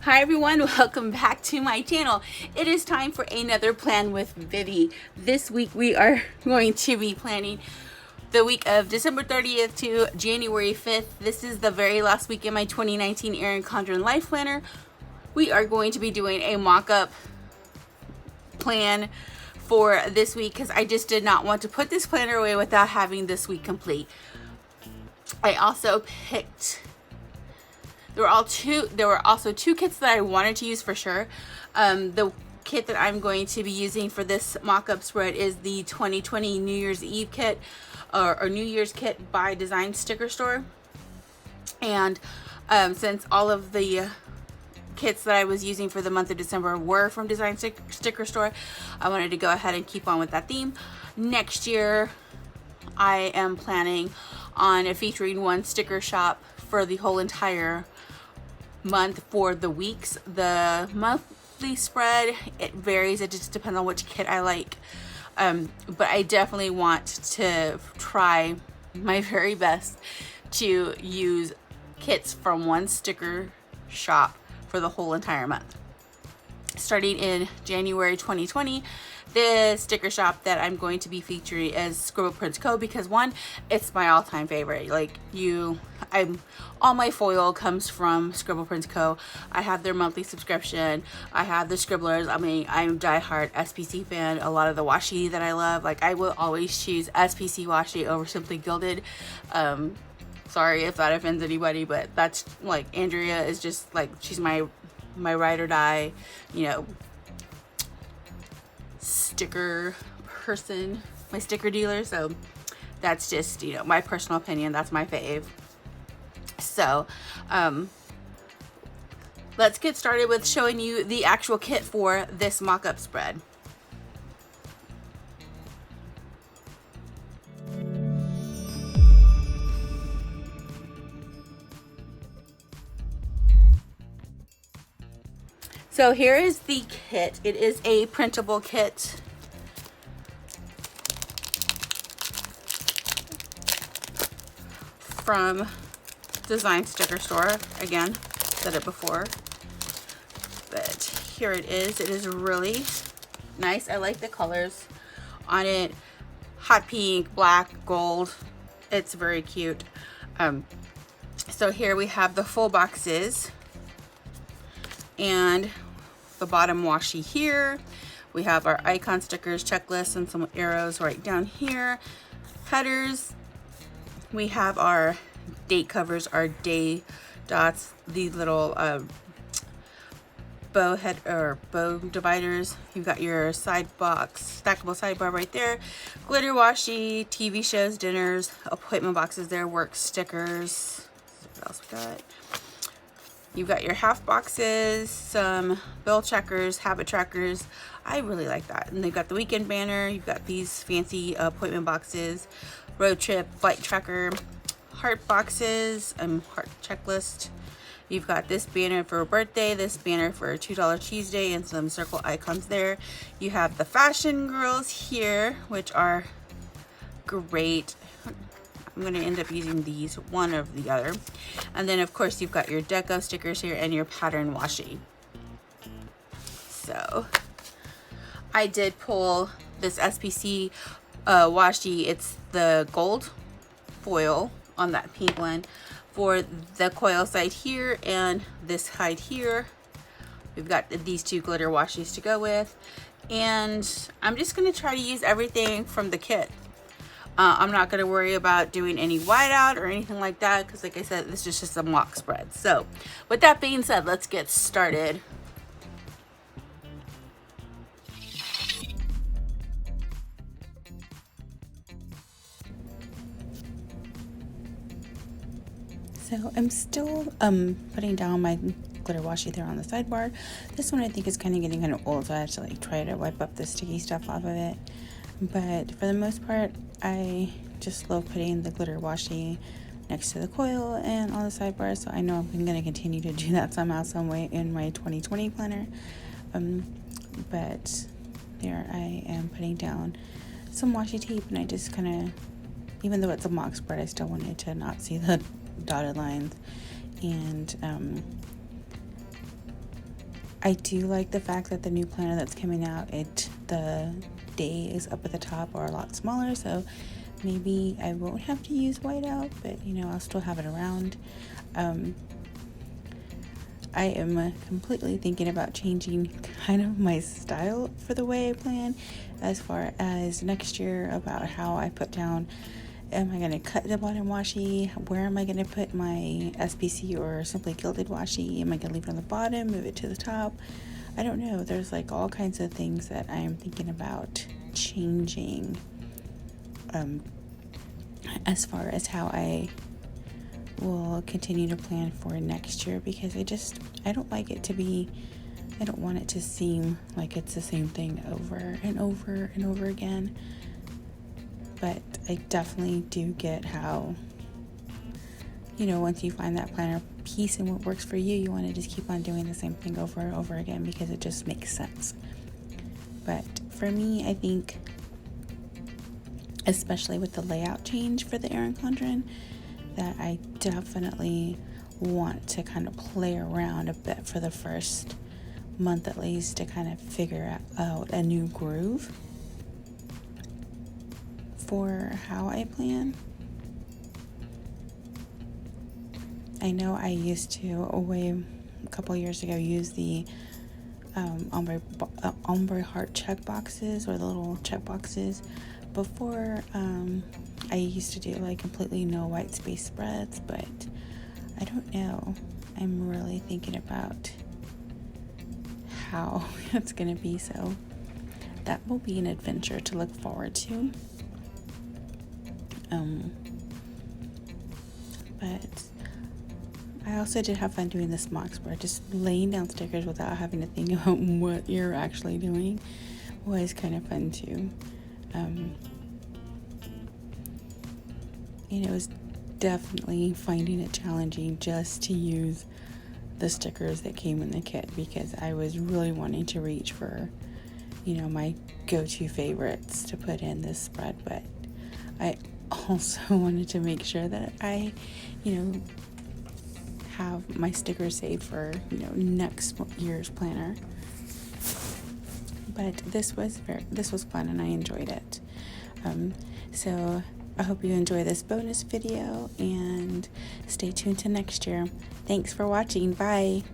Hi everyone, welcome back to my channel. It is time for another plan with Vivi. This week we are going to be planning the week of December 30th to January 5th. This is the very last week in my 2019 Erin Condren Life Planner. We are going to be doing a mock-up plan for this week because I just did not want to put this planner away without having this week complete. I also picked there were also two kits that I wanted to use for sure. The kit that I'm going to be using for this mock-up spread is the 2020 New Year's Eve kit or New Year's kit by Design Sticker Store. And since all of the kits that I was using for the month of December were from Design Sticker Store, I wanted to go ahead and keep on with that theme. Next year, I am planning on featuring one sticker shop for the whole entire month for the weeks. The monthly spread, it varies. It just depends on which kit I like. But I definitely want to try my very best to use kits from one sticker shop for the whole entire month. Starting in January 2020, the sticker shop that I'm going to be featuring is ScribblePrintsCo because one, it's my all-time favorite. All my foil comes from ScribblePrintsCo. I have their monthly subscription. I have the Scribblers. I'm a diehard SPC fan. A lot of the washi that I love, I will always choose SPC washi over Simply Gilded. Sorry if that offends anybody, but that's Andrea is just she's my ride or die, sticker person, my sticker dealer. So that's just, my personal opinion. That's my fave. So let's get started with showing you the actual kit for this mock-up spread. So here is the kit. It is a printable kit. From Design Sticker Store. Again, said it before. But here it is. It is really nice. I like the colors on it. Hot pink, black, gold. It's very cute. So here we have the full boxes. And the bottom washi here. We have our icon stickers, checklist, and some arrows right down here. Headers. We have our date covers, our day dots, these little bow dividers. You've got your side box, stackable sidebar right there. Glitter washi, TV shows, dinners, appointment boxes there, work stickers. What else we got? You've got your half boxes, some bill checkers, habit trackers. I really like that. And they've got the weekend banner. You've got these fancy appointment boxes, road trip, flight tracker, heart boxes, heart checklist. You've got this banner for a birthday, this banner for a $2 Tuesday, and some circle icons there. You have the fashion girls here, which are great. I'm going to end up using these, one or the other. And then, of course, you've got your deco stickers here and your pattern washi. So, I did pull this SPC washi. It's the gold foil on that pink one for the coil side here and this side here. We've got these two glitter washis to go with. And I'm just going to try to use everything from the kit. I'm not going to worry about doing any whiteout or anything like that because, like I said, this is just a mock spread. So, with that being said, let's get started. So, I'm still putting down my glitter washi there on the sidebar. This one I think is getting kind of old, so I have to try to wipe up the sticky stuff off of it. But for the most part, I just love putting the glitter washi next to the coil and on the sidebar. So I know I'm going to continue to do that somehow, some way in my 2020 planner. But there I am putting down some washi tape, and I just even though it's a mock spread, I still wanted to not see the dotted lines. And I do like the fact that the new planner that's coming out, the days up at the top are a lot smaller, so maybe I won't have to use whiteout, but I'll still have it around. I am completely thinking about changing kind of my style for the way I plan, as far as next year, about how I put down, am I going to cut the bottom washi? Where am I going to put my SPC or simply gilded washi? Am I going to leave it on the bottom, move it to the top? I don't know. There's like all kinds of things that I am thinking about changing, as far as how I will continue to plan for next year, because I don't like it to be, I don't want it to seem like it's the same thing over and over and over again. But I definitely do get how, once you find that planner piece and what works for you, you want to just keep on doing the same thing over and over again, because it just makes sense. But for me, I think, especially with the layout change for the Erin Condren, that I definitely want to kind of play around a bit for the first month at least, to kind of figure out a new groove for how I plan. I know I used to, a couple years ago, use the ombre heart check boxes, or the little check boxes. Before, I used to do like completely no white space spreads, but I don't know. I'm really thinking about how it's gonna be, so that will be an adventure to look forward to. But I also did have fun doing this mock spread. Just laying down stickers without having to think about what you're actually doing was kind of fun too. It was definitely finding it challenging just to use the stickers that came in the kit, because I was really wanting to reach for, my go-to favorites to put in this spread, but I also wanted to make sure that I, have my stickers saved for, next year's planner. But this was fun, and I enjoyed it. So I hope you enjoy this bonus video, and stay tuned to next year. Thanks for watching. Bye.